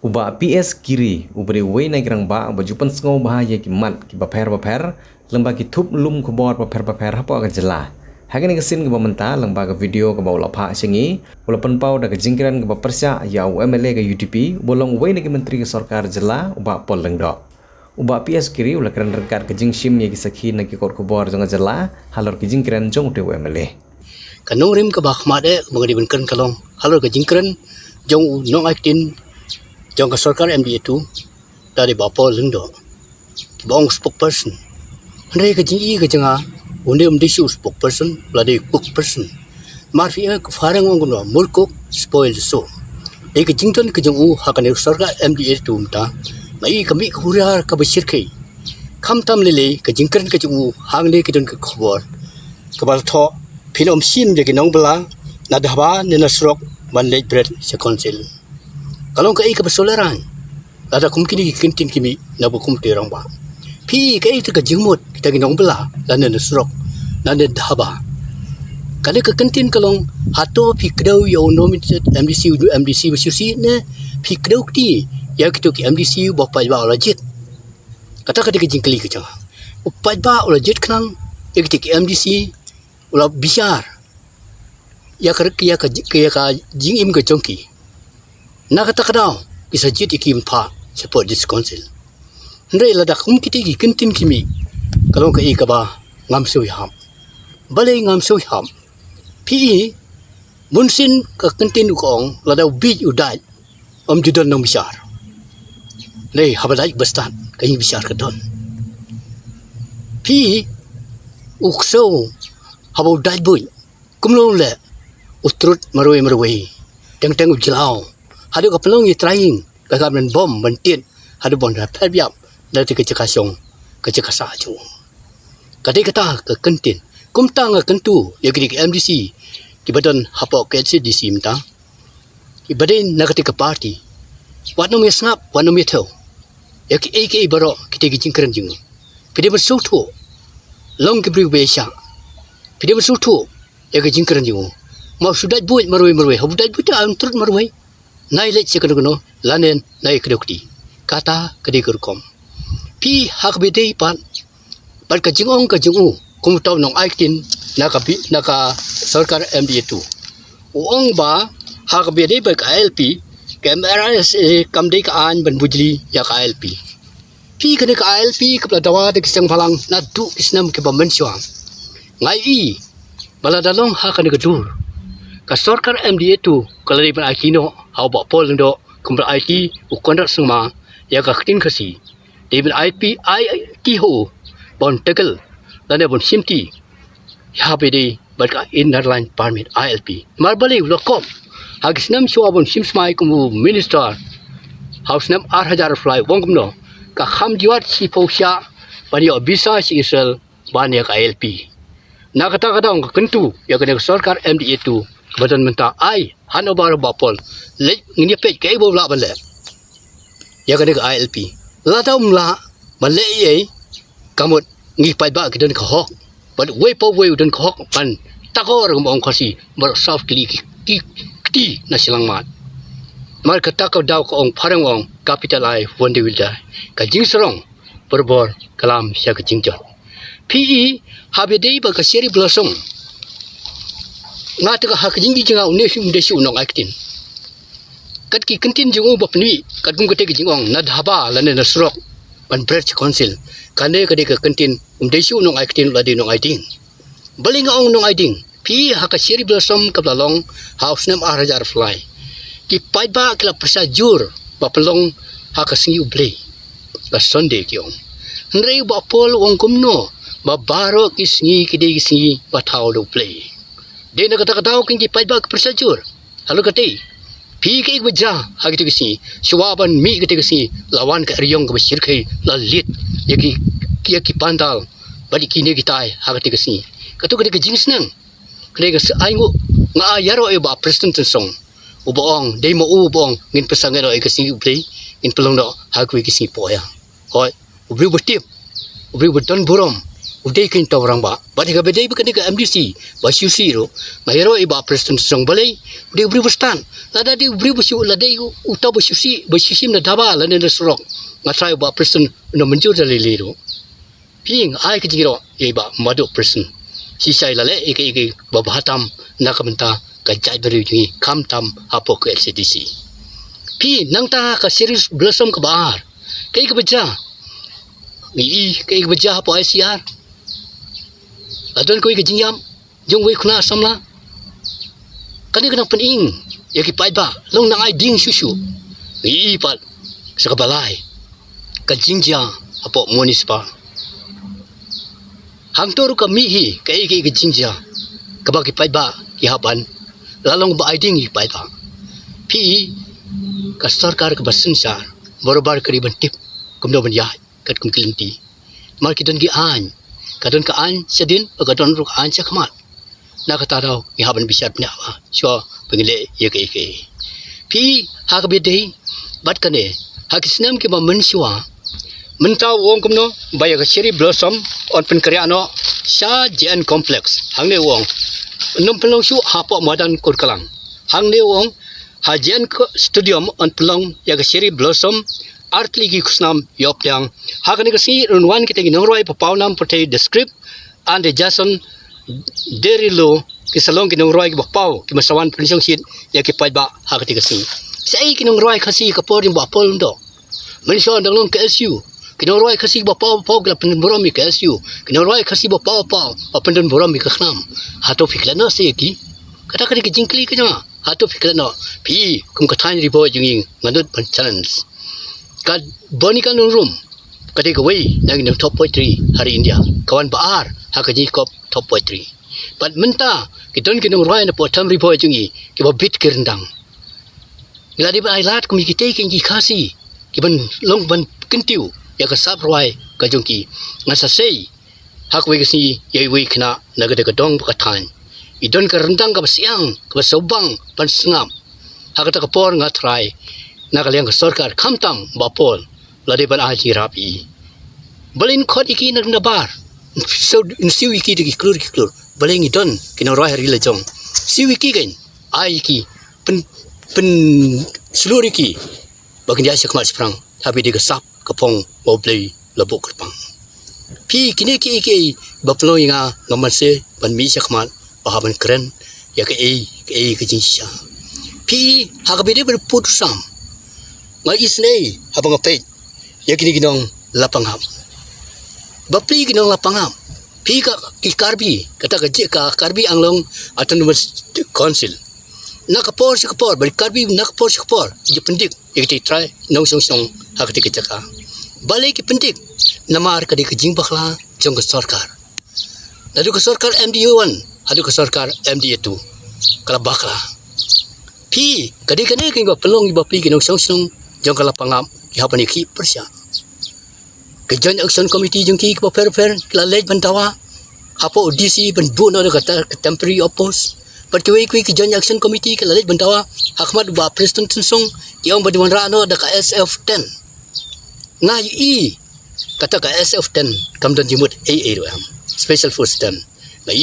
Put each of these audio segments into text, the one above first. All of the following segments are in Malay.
Uba PS kiri ubri wei na gerang ba bajupan sengau bahaya ki mat ki baper lembah ki thup lum kubor baper hapo aga jela. Hagen ke sin ke bamenta lembah ke video ke bau lapha singi walaupun pau da ke jingkran ke bapersa ya UMLA ke UTP bolong wei na ke menteri ke sarkar jela uba pol lengdo. Uba PS kiri ula kran rengkat ke jingsim ya ki sakhi na ki kor kubor jonga jela halor ki jingkran jong te UMLA. Kanong rim ke bakhmade mangadi benkan kalong halor ke jingkran jong nong aktin jong ke sarkar MDA tu dari bapa lendo bong spokesperson andre ke jingi ke janga unde umdishu spokesperson lade cookperson marfia ke farang ngong mulkok spoil so e ke jington ke jongu hakane sarkar MDA tu mta mai kami ke hurar ke besirkai kamtam lele ke jingkran ke jongu hangne ke don ke khobor ke baltho phinom sim je ke nong bala na dhaba ne nasrok ban late bread se council kalau ke ke besoleran ada kumkini kintin kimi na bukum terang ba pi ke itu ke jingmut kita ginong bela dan na surok dan na dhaba kali ke kintin kalong hato pi kdau yo nominated MDC bersusi ne pi kdau ti ya kitu ki MDC ba pa ba lajit kata ke jingkali ke jang pa ba lajit knang ya kitu ki MDC ula bisyar ya ka jingim ke jongki na kata kadau isa jit ikim pa support this council ndai la dak kita gi kintin kimi kalau ka ka ba ngam sui ham bale ngam sui ham pi munsin ka kintin ko la da bi udai judan nang bisar le habadai bastan ka hi bisar ka don pi ukso habau dai boy kumlo le utrut marwe teng ujlau hadu ka pelong yi trying ka men bom mentien hadu bon da phabiap la ti ka chakasong ka chakasa chu kadai kata ka kentin kumtang ka kentu ya gidi MDC ki badan hapo ka CDC mta ki badin nakati ka party watno me snap watno me tho ya ki AK baro ki te ki jingkran jing pide ba so tho long ki bri be sha pide ba so tho ya ki jingkran jing mau sudah buat marwe habu dai buta am trut marwe nai lek sekono lanen nai kedokti kata kedikurkom pi hak bidei pan ka jingong ka jingu kum taw nong aikin naka sarkar MDA tu ong ba hak bidei ba ka LP kamera kamdei ka an ban bujli ya ka LP pi kene ka LP ka dawa de kisang phalang na du isnam ke bamen syang ngai i baladalong hakane ka dur ka sarkar MDA tu kalau di akino hau ba pol ndo kumbra IT ukondrat sengma ya ka ktin khasi di IP IT ho bon tekel dan bon simti ya bedi barka inner line permit ILP marbali lokom hagisnam shwa bon simsmai kumu minister house nam 8000 fly wongkumno ka kham jiwat si posya bani obisa si isel bani ka ILP na kata ka kentu ya ka sarkar MDA tu badan menta ai hanobar bapol le ngini pe ke bo la bale ya ka ILP la ta la bale ye kamot ngi pai ba ki don ko but we po we don ko pan takor ngom khosi bar south kli ki na silang mat mar ka ta ko daw ko ong pharang ong capital ai wonde wilda ka jingsrong berbor kalam sya ka jingjot PE habedei ba ka seri blossom ngata ka hak jingi jinga unde shu nong aktin kat ki kentin jingu bapni kat gung kate jingong na dhaba la ne nasrok ban bridge council kane ka de ka kentin shu nong aktin la de nong aiting balinga ong nong aiting pi hak seri blossom ka lalong house nam 8000 fly ki pai ba kla presa jur bapelong hak singi uble ka sunday kyong nrei ba pol ong kumno ba baro ki singi ki de singi ba thau do play dia nak kata kingi pai ba persajur halu kate pi ke bajra hagi tu kisi swaban mi kate kisi lawan ka riong ka besir kai la lit yaki pandal badi kini kitai hagi tu kisi katu kate jings nang kate ka aingo nga yaro e ba president song ubong dei mo ubong ngin pesangero e kisi ublei in pelong do hagi kisi poya hoi ubri butip ubri buton burom Uday kin to orang ba. Ba diga bedai bukan diga MDC. Ba CC ro. Mahiro iba president song balai. Dia beri bestan. Lada dia beri besu lada utau ba CC na daba la ne serok. Ngatrai ba president no menjur dari liru. Ping ai ke jiro iba madu president. Sisai lale ike ba bahatam nak menta ka jai beri jungi kam tam apo ke LCDC. Pi nang ta ka series blossom ke bahar. Kai ke beja. Ni kai ke beja apo ICR. Adon koi ke jingyam jong wei khuna samla kani kena pening ya ki pai ba long nang ai ding susu ni pat sakabalai ka jingja apo municipal hang toru ka mi hi ke jingja ka ba ki pai ba ki haban lalong ba ai ding ki pai ba pi ka sarkar ka basin sar borobar kariban tip kumdo ban ya kat kum kilinti mar ki don ki an kadon ka an sedin kadon ru an chakmat na kata daw ihaban bisat nya ba so pengile ye ke pi ha ka bidei bat kane ha kisnam ke ba mensua menta wong kumno baya ka cherry blossom on pen karya no sha jn complex hangne wong num pelong su ha po madan kurkalang hangne wong ha jn stadium on pelong ya ka cherry blossom artli gi kusnam yoptyang hakani kasi runwan kita ginongroi papawnam portay the script and the jason derilo kisalong ginongroi gi bakpaw ki masawan prinsong hit ya ki paiba hakati kasi sai ginongroi kasi kapor yung bapol ndo menso ndalong KSU ginongroi kasi bapaw paw gla penborom mi KSU ginongroi kasi bapaw paw apendon borom mi kasnam hato fiklano se ki kata kadi jingkli ka jama hato fiklano pi kum kathan ribo jinging ngadut pan challenge kad boni kan room kade gawai nang top poetry hari India kawan baar hakaji kop top poetry but menta kidon kinong rai na potam ribo jungi ki bit kirndang ngiladi ba ailat kumi kite kingi khasi kiban long ban kintiu ya ka sap rai ka jungki ngasa sei hakwe kasi yewi khna nagade ka dong ka than idon ka rendang ka siang ka sobang pan sngam hakata ka por nga try nakaliang sarkar kamtam bapol lade ban aji rapi balin khot iki nak nabar so siu iki de klur baleng idon kina roh hari lejong siu iki gain ai iki pen seluruh iki bagian dia sekmat seprang tapi dia gesap kepong mau play lebok kerpang pi kini iki baplo inga ngamanse ban mi sekmat bahaban keren ya ke jinsha pi hakabide berputusam ngai isnei habang apet yakini ginong lapangam bapli ginong lapangam pi ka ki karbi kata ka karbi anglong autonomous council nakapor bari karbi nakapor je pendik ikti try nong song hakati kecaka balik ki pendik namar ka di kejing bakla jong ka sarkar lalu ka sarkar MDU1 adu ka sarkar MDU2 kala bakla pi kadi king pelong bapli ginong song jong kala pangam ihapan iki persya ke joint action committee jong ki ko per klalej bantawa apo DC ban buno kata temporary oppose but ki joint action committee klalej bantawa hakmat ba president song tiong badiwan rano da ka SF10 na kata ka SF10 kamdon jimut AA ram special force ten na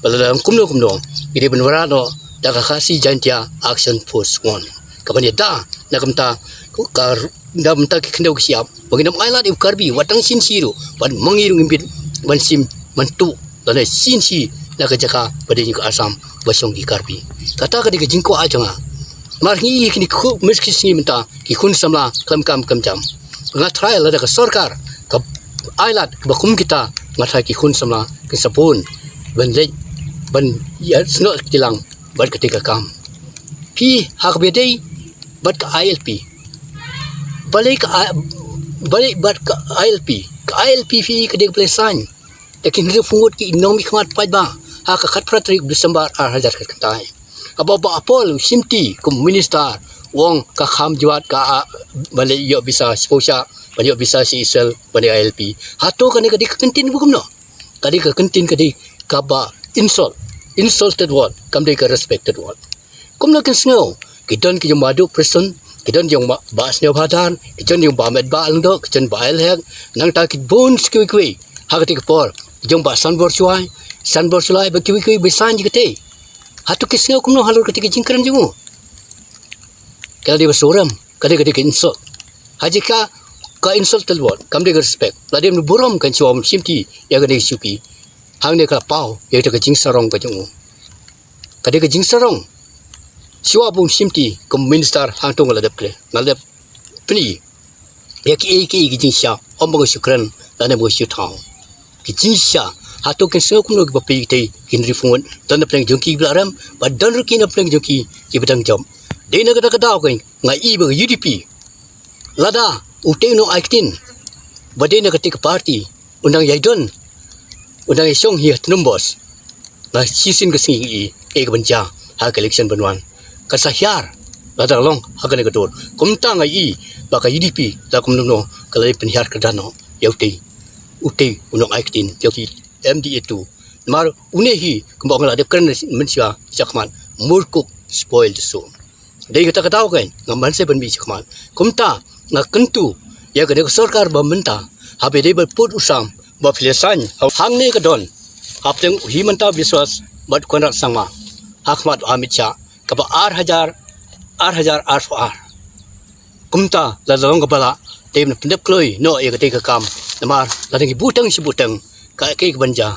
balalang kumno ide banwarano da ka kasi jantia action force 1 kabanya da nakamta kar dam tak kendau siap baginam ailat iu karbi watang sin siru ban mangirung impit ban sim mantu dale sin si na kajaka pada ni asam basong di karbi kata ka di jingko ajanga mar hi kini khu meski singi menta ki khun samla kam jam nga trial ada ka sarkar ka ailat bakum kita ngata ki khun samla ki sapun ban le ban ya sno tilang ban ketika kam pi hak bedai bat ka ILP balik bat ka ILP fi kedek plesan lakin dia fungut ki ekonomi khamat pajba ha ka khat pratri Desember 2000 katai aba apol simti kum minister wong ka kham juat ka balik yo bisa sposa balik bisa si sel balik ILP hato kan ka kentin bukum no kadi ka kentin kadi ka ba insulted word kam de ka respected word kum no kan snow kidon ki madu person kidon yung baas niyo bhadan kidon yung bamed ba aldo kidon ba elheg nang ta kid bones kwi hakati kapor jong ba san bor suai ba kiwi besan jikete hatu kisnga kumno halur ketika jingkran jungu kala dia bersoram kada insult hajika ka insult telwon kam dia respect la dia burom kan suam simti ya kada suki hang dia kala pau ya kada jing sarong ka jungu kada ka jing sarong siwa bung simti kom minister hang tong la dep kle ngalep pni ya ki jing sha ombang syukran la ne bo syu thau ki jing sha hatu kan se kumno ba pi te kin rifun dan pleng jongki blaram ba dan rukin pleng jongki ki bedang jom de na kada ko ngai I ba UDP lada uteno aitin ba de na ketika parti undang yaidon undang isong hi numbers la sisin ke singi e banja ha election banwan ka sahyar lada long ha ka gador kumta ngai ba ka UDP la kumno kala penhiar kadano yauti uti unong aitin yoki MDA2 mar unehi kumbang la de kren mensia jakman murkuk spoiled so dei kata kan ngaman se ban bi jakman kumta nga kentu ya ka de sarkar ba menta habe de ba put usam ba filesan hang ne ka don apteng himanta biswas bad konrat sangma hakmat amit sha ka ba 8000 kumta la long ka bala tem na pendep kloi no ya ka te ka kam namar la de butang si butang ka ke banja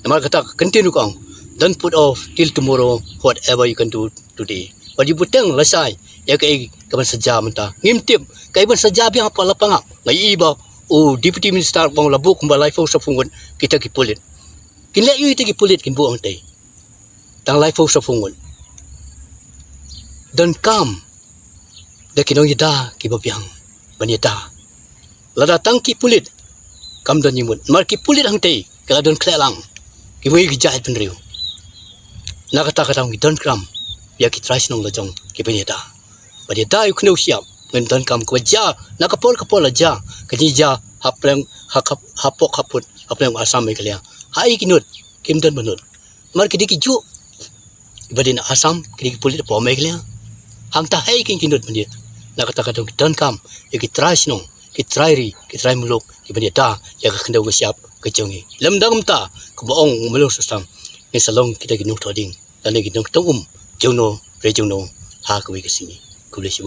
namar kata continue kong don't put off till tomorrow whatever you can do today wadi butang lasai ya ke ban saja menta ngimtip kai ban saja biang apa lapanga ngai iba o deputy minister bang labuk balai fo sapungun kita ki pulit kin le yu ki pulit kin buang tei tang lai fo sapungun don't come de kinong yada ki babiang banita lada tang ki pulit kam don yimut mar ki pulit hang tei kala don klelang ki moi ki jahit penriu na kata ki don kram ya ki trais nong lojong ki banita banita yu kno siap ngan don kam ko ja na kapol aja ka ji ja hapreng hapok haput hapreng asam me klia hai kinut kim don banut mar ki diki ju badin asam ki pulit po me klia hang ta hai kin kinut banit na kata ki don kam ya ki trais nong ki trai muluk ki banita ya ka kendo ko siap ka jongi lamdang ta ko baong muluk susam ni salong kita ginung toding dan ginung tongum jono re jono ha ko wi ka sini kulesi